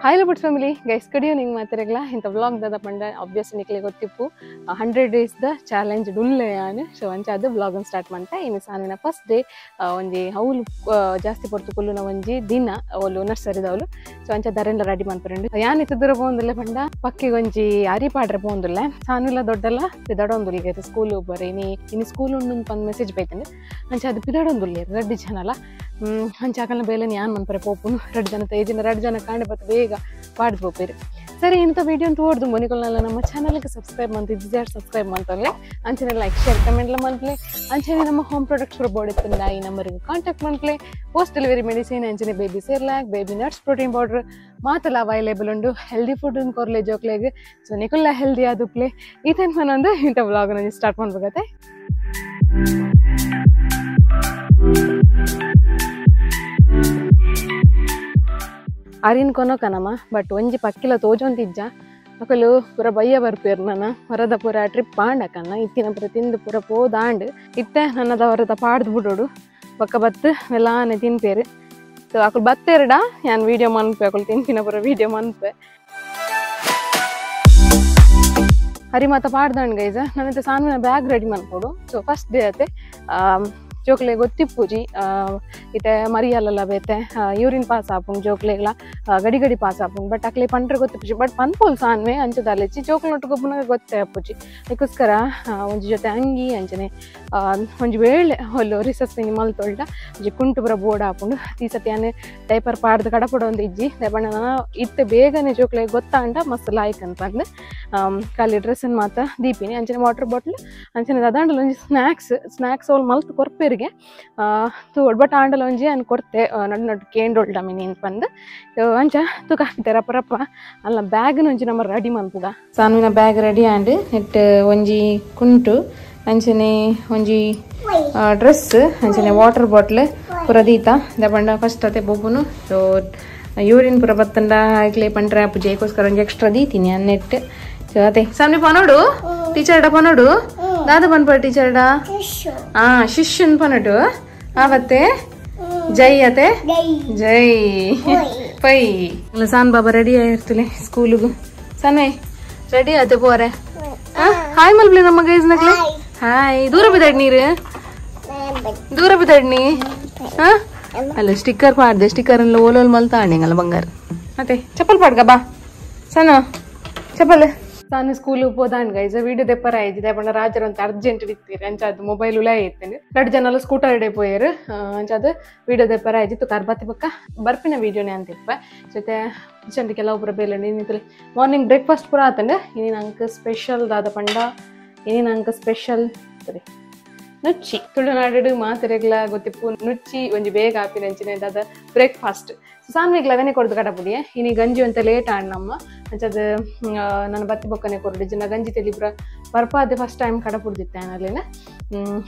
Hi Lubut family, guys, good evening ಮಾತಿರಗಲ ಇಂತ vlog ದಾದ ಪಂಡ obviously ನಿಕ್ಲೆ ಗೊತ್ತಿಪ್ಪು 100 days ದ ಚಾಲೆಂಜ್ ಡುಲ್ಲೆ ಯಾನು ಸೊ ಅಂಚ ಅದು vlog ಅನ್ನು ಸ್ಟಾರ್ಟ್ ಮಾಡ್ತಾ ಇನಿ ಸಾನಿನ ಫಸ್ಟ್ ಡೇ ಒಂಜಿ ಹೌಲು ಜಾಸ್ತಿ ಪೊರ್ತು ಕುಲ್ಲುನ ಒಂಜಿ ದಿನ ಅವಳು ನರ್ಸರಿ ದವಳು ಸೊ ಅಂಚ ದರೆಂಡ ರೆಡಿ ಮಾಡ್ಪರೆಂಡು ಯಾನ್ ಇತ್ತ ದೂರ ಪೋಂದುಲ್ಲೆ ಪಂಡ ಪಕ್ಕಿ ಒಂಜಿ ಅರಿ ಪಾಡ್ರೆ ಪೋಂದುಲ್ಲೆ ಸಾನಿಲ ದೊಡ್ಡಲ ಪಿದಡೊಂದುಲ್ಲೆ ಸ್ಕೂಲ್ ಬರೆ ಇನಿ ಸ್ಕೂಲ್ ಉಂಡು ಪಂದ್ ಮೆಸೇಜ್ ಬೈತಂದೆ ಅಂಚ ಅದು ಪಿದಡೊಂದುಲ್ಲೆ ರೆಡ್ಡಿ ಜನಲ ಅಂಚಾಕಲ್ನ ಬೇಲೆನ ಯಾನ್ ಮನ್ಪರೆ ಪೋಪುನು ರೆಡ್ ಜನ ತೈದಿನ ರೆಡ್ ಜನ ಕಾಂಡೆ ಬತ್ತ ಬೇಗ ಪಾಡ್ದು ಪೋಪೇರು ಸರಿ ಇಂಥ ವಿಡಿಯೋ ಅಂತ ಓಡ್ದು ಮೊನಿಕೊಲ್ನೆಲ್ಲ ನಮ್ಮ ಚಾನಲ್ಗೆ ಸಬ್ಸ್ಕ್ರೈಬ್ ಮಾಡ್ತಿದ್ದೆ ಸಬ್ಸ್ಕ್ರೈಬ್ ಮಾಡ್ತಲೆ ಅಂಚನೆ ಲೈಕ್ ಶೇರ್ ಕಮೆಂಟ್ಲ ಮಾಡ್ಲೆ ಅಂಚನೆ ನಮ್ಮ ಹೋಮ್ ಪ್ರಾಡಕ್ಟ್ಸ್ ಕೂಡ ಬೋಡಿತ್ತಂದ ಈ ನಂಬರ್ಗೆ ಕಾಂಟ್ಯಾಕ್ಟ್ ಮಾಡ್ಲೆ ಪೋಸ್ಟ್ ಡೆಲಿವರಿ ಮೆಡಿಸಿನ್ ಅಂಚನೆ baby Cerelac baby nuts protein powder ಮಾತಲ್ಲ ಅವೈಲೇಬಲ್ ಉಂಡು ಹೆಲ್ದಿ ಫುಡ್ ಕೊರ್ಲೆ ಜೋಕ್ಲೆಗೆ ಸೊ ನಿಕುಲ್ಲ ಹೆಲ್ದಿ ಆದುಪ್ಲೆ ಈ ಟೈಮ್ ಮನೊಂದು ಇಂಥ ವ್ಲಾಗ್ ನಾನು ಸ್ಟಾರ್ಟ್ ಮಾಡ್ಬೇಕತ್ತೆ ಅರಿನ್ ಕೊನೋಕನಮ್ಮ ಬಟ್ ಒಂಜಿ ಪಕ್ಕಿಲ ತೋಜೊಂತಿಜ್ಜ ಮಕ್ಕಳು ಪೂರ ಬಯ್ಯ ಬರ್ಪೇರು ನನ್ನ ಹೊರದ ಪೂರ ಟ್ರಿಪ್ ಪಾಂಡಕನ್ನ ಇತ್ತಿನ ಪೂರ ತಿಂದು ಪೂರ ಪೋದಾಂಡ್ ಇತ್ತೆ ನನ್ನದ ಹೊರದ ಪಾಡ್ದು ಬಿಡೋಡು ಪಕ್ಕ ಬತ್ತು ಮೆಲ್ಲಾನೆ ತಿನ್ಪೇರು ಸೊ ಅಕ್ಕಳು ಬತ್ತೇರಡ ನಾನು ವಿಡಿಯೋ ಮನ್ಪೆ ಅಕ್ಕಳು ತಿನ್ಪಿನ ಪೂರ ವಿಡಿಯೋ ಮನ್ಪೆ ಹರಿ ಮಾತ ಪಾಡ್ದಂಡ್ ಗೈಜ ನನ್ನತ್ತೆ ಸಾನ್ವಿನ ಬ್ಯಾಗ್ ರೆಡಿ ಮಾಡ್ಕೊಡು ಸೊ ಫಸ್ಟ್ ಡೇ ಅತ್ತೆ ಜೋಕ್ಲೆ ಗೊತ್ತಿಪ್ಪುಜಿ ಇತ್ತೆ ಮರಿಯಲ್ಲ ಬೇತೆ ಯೂರಿನ್ ಪಾಸ್ ಆಪುಂಗ್ ಜೋಕ್ಲೆಗ್ಲ ಗಡಿ ಗಡಿ ಪಾಸ್ ಆಪುಂಗ್ ಬಟ್ ಅಕ್ಲೆ ಪಂಡ್ರೆ ಗೊತ್ತಿಪ್ಪುಜಿ ಬಟ್ ಪನ್ಪೋಲ್ ಸಾನ್ವೆ ಅಂಚದಲ್ಲಿಚ್ಚಿ ಜೋಕ್ಲೊಟ್ಟಿಗೊಬ್ಬನಾಗ ಗೊತ್ತೇ ಅಪ್ಪುಜಿ ಅದಕ್ಕೋಸ್ಕರ ಒಂಜಿ ಜೊತೆ ಅಂಗಿ ಅಂಚನೆ ಒಂಜಿ ವೇಳೆ ಹೊಲ್ಲು ರಿಸಸ್ಸಿನಿ ಮಲ್ತೊಳ್ಳ ಒಂಜಿ ಕುಂಟು ಬರ ಬೋರ್ಡ್ ಹಾಕೊಂಡು ಈ ಸತಿ ಅನೆ ಡೈಪರ್ ಪಾಡ್ದು ಕಡಪಡ ಒಂದು ಇಜ್ಜಿ ದಯಪಣ್ಣ ಇತ್ತೆ ಬೇಗನೆ ಜೋಕ್ಲೆ ಗೊತ್ತಾಂಡ ಮಸ್ತ್ ಲಾಯ್ಕ್ ಅಂತಂದು ಖಾಲಿ ಡ್ರೆಸ್ಸನ್ನು ಮಾತ ದೀಪಿನಿ ಅಂಚನೆ ವಾಟರ್ ಬಾಟ್ಲ್ ಅಂಚನೆ ಅದಾಂಡಲ್ಲ ಒಂಜಿ ಸ್ನ್ಯಾಕ್ಸ್ ಅವ್ಳು ಮಲ್ತು ಕೊರ್ಪೇರಿಗೆ ಒಡ್ಬಟ್ ಆಂಡಲ ಒಂಜಿ ಅನ್ ಕೊಡ್ತೆ ನಡು ಕೇಂಡೊಳ್ಳ ಮಿನಿ ಅಂತ ಬಂದು ಅಂಚ ತುಕ ರಪ್ಪ ಅಲ್ಲ ಬ್ಯಾಗ್ನ ಒಂಜಿ ನಮ್ಮ ರೆಡಿ ಮನ್ಪುಗ ಸಾನ್ವಿನ ಬ್ಯಾಗ್ ರೆಡಿ ಆಂಡ್ ನೆಟ್ ಒಂಜಿ ಕುಂಟು ಅಂಚನೆ ಒಂಜಿ ಡ್ರೆಸ್ ಅಂಚನೆ ವಾಟರ್ ಬಾಟ್ಲ್ ಪೂರ ದೀತ ದಪಂಡ ಫಸ್ಟ್ ಅತ್ತೆ ಬೊಬ್ಬುನು ಸೊ ಯೂರಿನ್ ಪೂರ ಬತ್ತಂಡ ಆಗ್ಲೇ ಪಂಡ್ರೆ ಪೂಜೆ ಅದಕ್ಕೋಸ್ಕರ ಒಂಜಿ ಎಕ್ಸ್ಟ್ರಾ ದೀತೀನಿ ನೆಟ್ ಸೊ ಅದೇ ಸಾನ್ವಿ ಪನೋಡು ಟೀಚರ್ಡ ಪನೋಡು ದಾದ ಪನ್ಪ ಟೀಚರ್ಡ ಶಿಷ್ಯನ್ ಪನಡು ಆವತ್ತೆ ಜೈ ಅತೆ ಜೈ ಪೈ ಸಾನ್ ಬಾಬಾ ರೆಡಿ ಆಗಿರ್ತಲೆ ಸ್ಕೂಲಿಗೂ ಸನ್ನೆ ರೆಡಿ ಆತೆ ಪೋರೆ ಹಾಯ್ ಮಲ್ಬ್ಲಿ ನಮ್ಮ ಗೈಸ್ ನಕ್ಲೆ ಹಾಯ್ ದೂರ ಬಿದ್ದಾಡ್ ನೀರು ದೂರ ಬಿದ್ದಾಡ್ ನೀ ಅಲ್ಲ ಸ್ಟಿಕ್ಕರ್ ಪಾಡ್ದೆ ಸ್ಟಿಕ್ಕರ್ ಎಲ್ಲ ಓಲೋಲ್ ಮಲ್ತಾ ಆಣಿಂಗಲ್ಲ ಬಂಗಾರ ಮತ್ತೆ ಚಪ್ಪಲ್ ಪಾಡ್ಗ ಬಾ ಸಣ್ಣ ಚಪ್ಪಲ್ ತಾನು ಸ್ಕೂಲ್ ಹೋದಾಂಡ್ ಗೈಸ್ ವಿಡಿಯೋ ದೆಪ್ಪರ ಆಯ್ತು ದಯಪಂಡ ರಾಜರು ಅಂತ ಅರ್ಜೆಂಟ್ ಇಡ್ತೀರಿ ಅಂಚ ಅದು ಮೊಬೈಲ್ ಉಲಾ ಐತೇನೆ ಎರಡು ಜನ ಎಲ್ಲ ಸ್ಕೂಟರ್ ಇಡೇ ಪೋಯರು ಅಂಚ ಅದು ವಿಡಿಯೋ ದೆಪ್ಪರ ಆಯ್ತು ಕಾರ್ಬತ್ತಿ ಪಕ್ಕ ಬರ್ಪಿನ ವಿಡಿಯೋನೇ ಅಂತಿಪ್ಪ ಜೊತೆ ಕಿಚನ್ಗೆಲ್ಲ ಒಬ್ಬರ ಬೇಲೆ ನಿಂತಲಿ ಮಾರ್ನಿಂಗ್ ಬ್ರೇಕ್ಫಾಸ್ಟ್ ಪೂರ ಆತಂಡೆ ಇನ್ನು ನಂಗೆ ಸ್ಪೆಷಲ್ ದಾದ ಪಂಡ ಇನ್ನು ನಂಗೆ ಸ್ಪೆಷಲ್ ಸರಿ ನುಚ್ಚಿ ತುಳುನಾಡು ಮಾತಿರೆಗ್ಲ ಗೊತ್ತಿಪ್ಪು ನುಚ್ಚಿ ಒಂಜಿ ಬೇಗ ಆಪಿನ ಅಂಚಿನ ದಾದ ಬ್ರೇಕ್ಫಾಸ್ಟ್ ಸಾನ್ವಿಗ್ಲ ಅದನ್ನೇ ಕೊಡ್ದು ಕಡಪುಡಿಯೇ ಇನಿ ಗಂಜಿ ಅಂತ ಲೇಟ್ ಆಣ್ಣಮ್ಮ ಅಂಚದ ನಾನು ಬತ್ತಿ ಬೊಕ್ಕನೆ ಕೊರಡು ಜನ ಗಂಜಿ ತೆಲಿ ಪುರ ಬರ್ಪಾದೆ ಫಸ್ಟ್ ಟೈಮ್ ಕಡಪುಡ್ದಿತ್ತೆ ಅಲ್ಲಿನ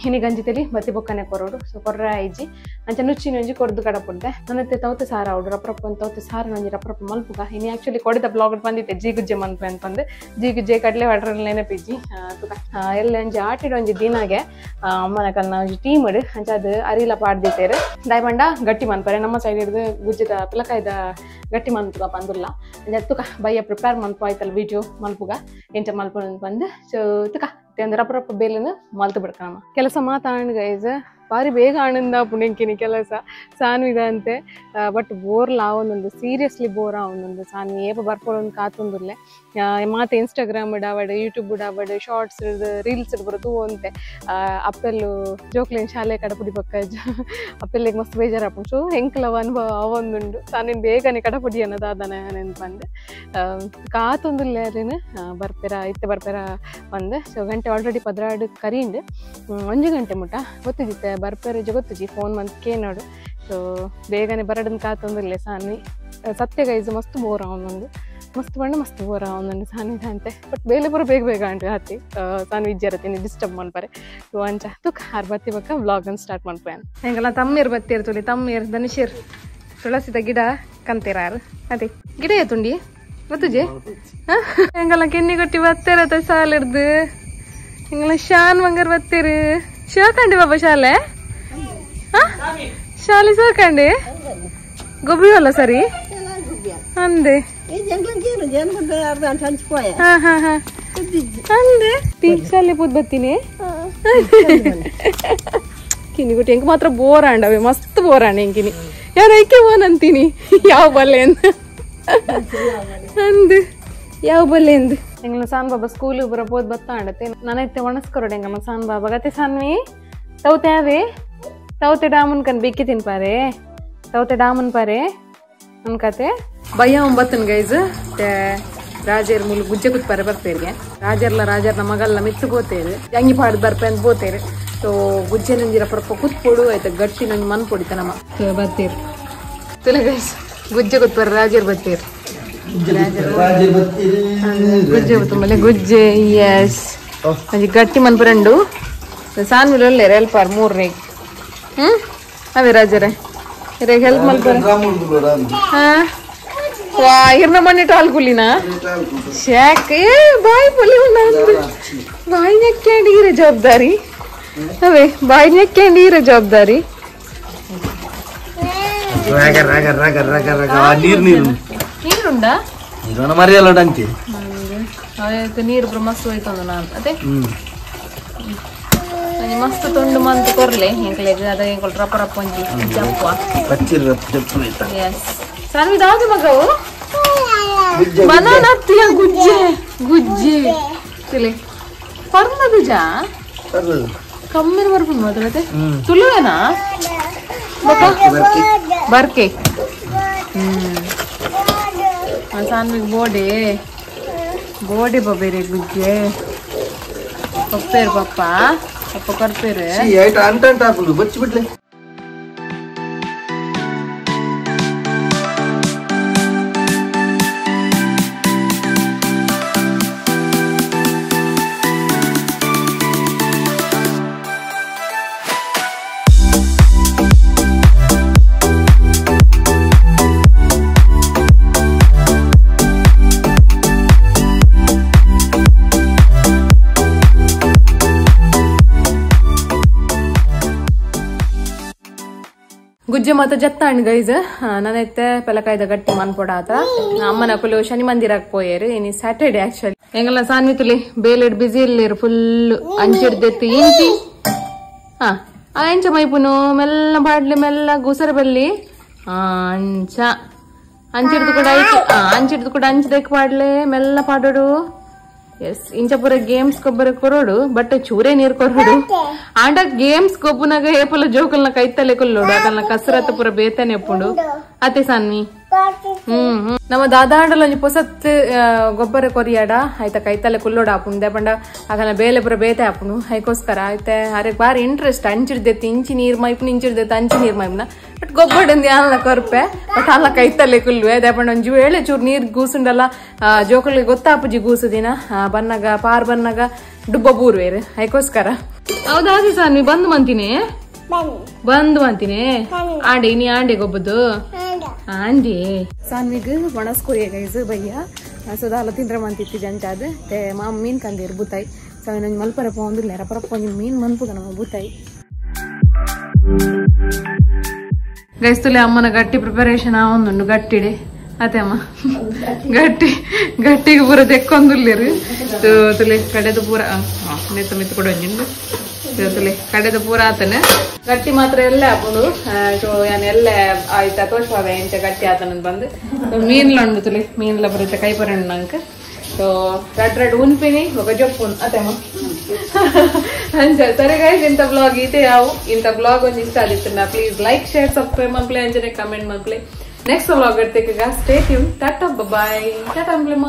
ಇನಿ ಗಂಜಿ ತೆಲಿ ಬತ್ತಿ ಬೊಕ್ಕನೆ ಕೊರೋಡು ಸೊ ಕೊರ್ರ ಐಜಿ ಅಂಚ ನುಚ್ಚಿನ ಒಂಜಿ ಕೊಡ್ದು ಕಡಪುಡ್ದೆ ನನ್ನತ್ತೆ ತವತೆ ಸಾರ ಅವಡು ರಪ್ರಪ್ಪ ಒಂದು ತವತೆ ಸಾರ ಒಂಜಿ ರಪ್ರಪ್ಪ ಮಲ್ಪುಗ ಇನಿ ಆಕ್ಚುಲಿ ಕೊಡಿದ ಬ್ಲಾಗ್ ಬಂದಿತ್ತೆ ಜೀಗುಜ್ಜೆ ಮನ್ಪೆ ಅಂತಂದು ಜೀಗುಜ್ಜೆ ಕಡ್ಲೆ ವಾಟ್ರಲ್ಲಿ ನೆನಪಿಜ್ಜಿ ತುಕ ಎಲ್ಲ ಒಂಜಿ ಆಟಿಡ್ ಒಂಜಿ ದಿನಾಗೆ ಅಮ್ಮನ ಕಲ್ನ ಒಂಜಿ ಟೀಮ್ ಇಡು ಅಂಚ ಅದು ಅರಿಲ ಪಾಡ್ದಿತ್ತೇರು ದಯಪಂಡ ಗಟ್ಟಿ ಮನ್ಪರೆ ನಮ್ಮ ಸೈಡ್ ಹಿಡಿದು ಗುಜ್ಜದ ಪಿಲಕಾಯ್ದ ಗಟ್ಟಿ ಮನ್ಪುಗ ಬಂದುಲ್ಲ ತುಕ ಬಯ್ಯ ಪ್ರಿಪೇರ್ ಮನ್ಪು ಆಯ್ತಲ್ಲ ವಿಡಿಯೋ ಮಲ್ಪುಗ ಎಂಚ ಮಲ್ಪ ಬಂದು ಸೊ ತುಕ ಒಂದು ರಪ್ಪ ಬೇಲೆನ ಮಲ್ತು ಬಿಡ್ಕಮ್ಮ ಕೆಲಸ ಮಾತಾಡ್ ಗೈಸ್ ಭಾರಿ ಬೇಗ ಆನಂದ ಪುಣ್ಯಂಕಿನಿ ಕೆಲಸ ಸಾನ್ವಿದ ಅಂತೆ ಬಟ್ ಬೋರ್ಲ ಅವನೊಂದು ಸೀರಿಯಸ್ಲಿ ಬೋರ್ ಅವನೊಂದು ಸಾನ್ವಿ ಏಪ ಬರ್ಪೊಳೊಂದು ಕಾತೊಂದುಲ್ಲೆ ಮಾತೆ ಇನ್ಸ್ಟಾಗ್ರಾಮ್ ಇಡಾವಡು ಯೂಟ್ಯೂಬ್ ಇಡಾವಡು ಶಾರ್ಟ್ಸ್ ರೀಲ್ಸ್ ಇಡ್ಬಾರ್ದು ಅಂತೆ ಅಪ್ಪೆಲ್ಲು ಜೋಕ್ಲೇನ್ ಶಾಲೆ ಕಡಪುಡಿ ಪಕ್ಕ ಅಪ್ಪೆಲ್ಲಿಗೆ ಮಸ್ತ್ ಬೇಜಾರು ಹಾಕೊಂಡು ಸೊ ಹೆಂಕಲವ ಅನುಭವ ಅವೊಂದುಂಡು ಸಾನಿನ ಬೇಗನೆ ಕಡಪುಡಿ ಅನ್ನೋದಾದನ ನೆನ್ಪಂದು ಕಾತೊಂದುಲ್ಲೆ ಅರೇನು ಬರ್ಪೇರ ಇತ್ತೆ ಬರ್ಪೇರ ಬಂದು ಸೊ ಗಂಟೆ ಆಲ್ರೆಡಿ ಪದ್ರಾಡು ಕರೀಂಡು 1 ಗಂಟೆ ಮುಟ್ಟ ಗೊತ್ತಿದ್ದಿತ್ತೆ ಬರ್ಪೇರೆ ಗೊತ್ತಿಜಿ ಫೋನ್ ಮಂತ್ಕೆ ನೋಡು ಸೊ ಬೇಗನೆ ಬರಡನ್ ಕಾತೊಂದಿಲ್ಲ ಸಾನ್ವಿ ಸತ್ಯ ಗೈಸ್ ಮಸ್ತ್ ಬೋರ್ ಅವನೊಂದು ಮಸ್ತ್ ಬಣ್ಣ ಮಸ್ತ್ ಬೋರ್ ಅವನೊಂದು ಸಾನ್ವಿದ ಅಂತೆ ಬಟ್ ಬೇಲೆ ಪೂರ ಬೇಗ ಬೇಗ ಅಂಟು ಹತ್ತಿ ಸಾನ್ವಿ ಇಜ್ಜರತ್ತೀನಿ ಡಿಸ್ಟರ್ಬ್ ಮನ್ಪರೆ ಸೊ ಅಂಚ ತುಕ್ ಹಾರ್ ಬತ್ತಿ ಬಕ್ಕ ವ್ಲಾಗ್ ಅನ್ನು ಸ್ಟಾರ್ಟ್ ಮನ್ಪೇನ್ ಹೆಂಗಲ್ಲ ತಮ್ಮೀರ್ ಬತ್ತಿರ್ ತುಳಿ ತಮ್ಮೀರ್ ಧನುಷಿರ್ ತುಳಸಿದ ಗಿಡ ಕಂತೀರಾರು ಅದೇ ಗಿಡ ಏತುಂಡಿ ಗೊತ್ತುಜಿ ಹೆಂಗಲ್ಲ ಕೆನ್ನಿ ಕೊಟ್ಟಿ ಬತ್ತೇರತ್ತ ಸಾಲಿಡ್ದು ಹಿಂಗಲ್ಲ ಶಾನ್ ಮಂಗರ್ ಬತ್ತೀರು ಶಿವಕಂಡಿ ಬಾಬಾ ಶಾಲೆ ಶಾಲೆ ಶಿವಕಂಡಿ ಗೊಬ್ಬಿ ಅಲ್ಲ ಸರಿ ಅಂದೆ ತೀಕ್ಷಾಲೆ ಪೂತ್ ಬತ್ತೀನಿ ಕಿನಿ ಗುಟ್ಟಿ ಹೆಂಗ್ ಮಾತ್ರ ಬೋರ್ ಆಂಡವೆ ಮಸ್ತ್ ಬೋರ್ ಆಂಡ ಹೆಂಗಿನಿ ಯಾರ ಐಕೆ ಬೋನ್ ಅಂತೀನಿ ಯಾವ ಬಲ್ಲೆ ಅಂದ್ ಯಾವ ಬಲ್ಲೆ ಅಂದ್ ಹೆಂಗ್ ಸಾನ್ ಬಾಬಾ ಸ್ಕೂಲ್ ಬರಬೋದ್ ಬತ್ತ ಆಂಡತೆ ನನೈತೆ ಒಣಸ್ಕೊರೋಡ್ ಹೆಂಗಮ್ಮ ಸಾನ್ ಬಾಬಾ ಗತೆ ಸಾನ್ವಿ ತೌತೆ ಅವೇ ತೌತೆ ಡಾಮನ್ ಕನ್ ಬಿಕ್ಕಿ ತಿನ್ಪಾರೆ ತೌತೆ ಡಾಮನ್ ಪಾರೆ ಅನ್ಕತೆ ಭಯ ಒಂಬತ್ತನ್ ಗೈಸ್ ರಾಜೇರ್ ಮೂಲ ಗುಜ್ಜೆ ಕುತ್ಪಾರೆ ಬರ್ತೇರಿ ರಾಜರ್ನ ಮಗಲ್ಲ ಮಿತ್ತು ಬೋತೇರಿ ಅಂಗಿ ಪಾಡ್ ಬರ್ಪೆ ಅಂತ ಬೋತೇರಿ ಸೊ ಗುಜ್ಜೆ ನಂಜಿರ ಪರಪ್ಪ ಕುತ್ಪೊಡು ಆಯ್ತ ಗಟ್ಟಿ ನಂಜ್ ಮನ್ ಪೊಡಿತ ನಮ್ಮ ಬರ್ತೀರಿ ತುಲೆ ಗೈಸ್ ಗುಜ್ಜೆ ಕುತ್ಪಾರೆ ರಾಜೇರ್ ಬರ್ತೀರಿ ಗುಜ್ಜೆ ತುಂಬಲೆ ಗುಜ್ಜೆ ಎಸ್ ಅಜಿ ಗಟ್ಟಿ ಮನ್ ಪರಂಡು ಸಾನ್ವಿಲ್ ಒಳ್ಳೆ ಹೆಲ್ಪಾರ್ ಮೂರ್ರೆ ಅವೇ ರಾಜರೇ ಇರೇ ಹೆಲ್ಪ್ ಮಲ್ಪಾರ ಹಾ ವಾ ಇರ್ನ ಮನೆ ಟಾಲ್ ಕುಲಿನಾ ಶಾಕೆ ಬಾಯ್ ಪೊಲಿ ಬಾಯಿ ನೆಕ್ಕಾಂಡಿ ಇರೋ ಜವಾಬ್ದಾರಿ ಅವೇ ಬಾಯಿ ನೆಕ್ಕಾಂಡಿ ಇರೋ ಜವಾಬ್ದಾರಿ ನೀರುಂಡ ಮರಿಯಲ್ಲಂತೆ ನೀರು ಮಸ್ತ್ ಹೋಯ್ತಂದ ನಾನು ಅದೇ ಮಸ್ತ್ ತುಂಡು ಮಂತ್ ಕೊರ್ಲೆ ಹೆಂಕ್ಲೆಗ್ ಅದ ಹೆಂಕೊಳ್ ರಪ್ಪ ರಪ್ಪ ಒಂಜಿ ಜಪ್ಪ ಸಾನ್ವಿ ದಾದು ಮಗವು ಬನಾನ ಹತ್ತಿಯ ಗುಜ್ಜೆ ಗುಜ್ಜೆ ತಿಳಿ ಪರ್ಮದು ಜಾ ಕಮ್ಮಿನ ಬರ್ಬೋದು ಮಾತ್ರ ತುಳುವೇನಾ ಬರ್ಕೆ ಸಾನ್ವಿಗ್ ಬೋಡೆ ಬಬೇರೆ ಗುಜ್ಜೆ ಪಪ್ಪೇರು ಪಪ್ಪ ಅಪ್ಪ ಕೊರ್ಪೇರು ಬಚ್ಚಿ ಬಿಡ್ಲೆ ಗುಜ್ಜೆ ಮಾತ ಜತ್ತಾಂಡ್ ಗೈಸ್ ನಾನೈತೆ ಪೆಲಕಾಯ್ದ ಗಟ್ಟಿ ಮನ್ಪೊಡ ಆತ ಅಮ್ಮನ ಕುಲು ಶನಿ ಮಂದಿರಕ್ಕೆ ಪೋಯೇರು ಇನಿ ಸ್ಯಾಟರ್ಡೆ ಆಕ್ಚುಲಿ ಹೆಂಗಲ್ಲ ಸಾನ್ವಿತುಲಿ ಬೇಲೆಡ್ ಬಿಸಿ ಇಲ್ಲಿರು ಫುಲ್ ಅಂಚಿಡ್ದೆತ್ತಿ ಇಂಚಿ ಹಾ ಅಂಚ ಮೈಪುನು ಮೆಲ್ಲ ಬಾಡ್ಲಿ ಮೆಲ್ಲ ಗುಸರ ಬಲ್ಲಿ ಅಂಚಿಡ್ದು ಕೂಡ ಅಂಚಿದಕ್ಕೆ ಪಾಡ್ಲೆ ಮೆಲ್ಲ ಪಾಡೋಡು ಎಸ್ ಇಂಚ ಪೂರ ಗೇಮ್ಸ್ ಕೊಬ್ಬರ ಕೊರೋಡು ಬಟ್ ಚೂರೇ ನೀರ್ ಕೊರೋಡು ಆಂಡ ಗೇಮ್ಸ್ ಕೊಬ್ಬುನಾಗ ಏಪಲ ಜೋಕಲ್ನ ಕೈತಲೆ ಕೊಲ್ಲೋಡು ಅದನ್ನ ಕಸರತ್ತ ಪೂರ ಬೇತನೆ ಎಪ್ಪುಂಡು ಅತ್ತೆ ಸಾನ್ವಿ ನಮ್ಮ ದಾದಾಂಡಲ ಒಂಜಿ ಪೊಸತ್ ಗೊಬ್ಬರ ಕೊರಿಯಾಡ ಆಯ್ತ ಕೈತಲೆ ಕುಲ್ಲೋಡ ಆಪುಂಡು ಪಂಡ ಆಗನ ಬೇಲೆ ಪೂರ ಬೇತೆ ಆಪುಂಡು ಅದಕ್ಕೋಸ್ಕರ ಆಯ್ತೆ ಅರೆ ಬಾರಿ ಇಂಟ್ರೆಸ್ಟ್ ಅಂಚಿಡ್ದೆತ್ತಿ ಇಂಚಿ ನೀರ್ ಮೈಪುನ ಇಂಚಿಡ್ದೆತ್ತ ಅಂಚಿ ನೀರ್ ಮೈಪುನ ಬಟ್ ಗೊಬ್ಬರದಿಂದ ಯಾನ ಕೊರ್ಪೆ ಬಟ್ ಅಲ್ಲ ಕೈತಲೆ ಕುಲ್ವೆ ಅದೇ ಪಂಡ ಒಂಜು ವೇಳೆ ಚೂರು ನೀರ್ ಗೂಸುಂಡಲ್ಲ ಜೋಕಲ್ಗೆ ಗೊತ್ತಾಪುಜಿ ಗೂಸುದಿನ ಬನ್ನಗ ಪಾರ್ ಬನ್ನಗ ಡುಬ್ಬ ಬೂರ್ವೇರು ಅದಕ್ಕೋಸ್ಕರ ಹೌದಾದಿ ಸಾನ್ವಿ ಬಂದು ಅಂತೀನಿ ಆಂಡೆ ಇನಿ ಆಂಡೆ ಗೊಬ್ಬದು ಆಂಡಿ ಸಾನ್ವಿಗ್ ಒಣಸ್ಕೊಯ್ಯ ಗೈಸ್ ಬಯ್ಯ ಸದಾಲ ತಿಂದ್ರ ಮಂತಿತ್ತಿ ಜಂಚಾದ್ te ಮಾಮ ಮೀನ್ ಕಂದಿರ್ ಬುತಾಯಿ ಸೊ ನಂಜ್ ಮಲ್ಪರ ಪೋಂದಿಲ್ಲ ರಪರಪ್ಪ ಒಂಜಿ ಮೀನ್ ಮನ್ಪುಗ ನಮ್ಮ ಬುತಾಯಿ ಗೈಸ್ ತುಲೆ ಅಮ್ಮನ ಗಟ್ಟಿ ಪ್ರಿಪರೇಷನ್ ಆವೊಂದುಂಡು ಗಟ್ಟಿಡೆ ಅತ್ತೆ ಅಮ್ಮ ಗಟ್ಟಿಗೆ ಪೂರ ತೆಕ್ಕೊಂದುಲ್ಲೇರು ತುಲೆ ಕಡೆದು ಪೂರ ಮೆತ್ತ ಕೂಡ ಒಂಜಿಂಡು ತುಲೆ ಕಡೆದು ಪೂರ ಆತನ ಗಟ್ಟಿ ಮಾತ್ರ ಎಲ್ಲ ಹಾಕೊಂಡು ಸೊ ಯಾನ್ ಎಲ್ಲ ಆಯ್ತಾ ತೋರ್ಸುವಾಗ ಎಂಚ ಗಟ್ಟಿ ಆತನ ಬಂದು ಮೀನ್ಲಂಡು ತುಲೆ ಮೀನ್ಲ ಬರುತ್ತೆ ಕೈ ಪರಂಡು ನಂಗೆ ಸೊ ರಡ್ ಉನ್ಪಿನಿ ఒక ಜೊಪ್ಪುನ್ ಅತ್ತಮ್ಮ ಅಂಚ ಸರಿ ಗೈಸ್ ಇಂತ ಬ್ಲಾಗ್ ಇದೆ ಯಾವು ಇಂತ ಬ್ಲಾಗ್ ಒಂದು ಇಷ್ಟ ಆದಿತ್ತು ಪ್ಲೀಸ್ ಲೈಕ್ ಶೇರ್ ಸಬ್ಸ್ಕ್ರೈಬ್ ಮನ್ಪ್ಲೆ ಅಂಜನೆ ಕಮೆಂಟ್ ಮನ್ಪ್ಲೆ ನೆಕ್ಸ್ಟ್ ಬ್ಲಾಗ್ ಇರ್ತೇಕ stay tune tata bye tata ಅಂಬ್ಲೆಮ್ಮ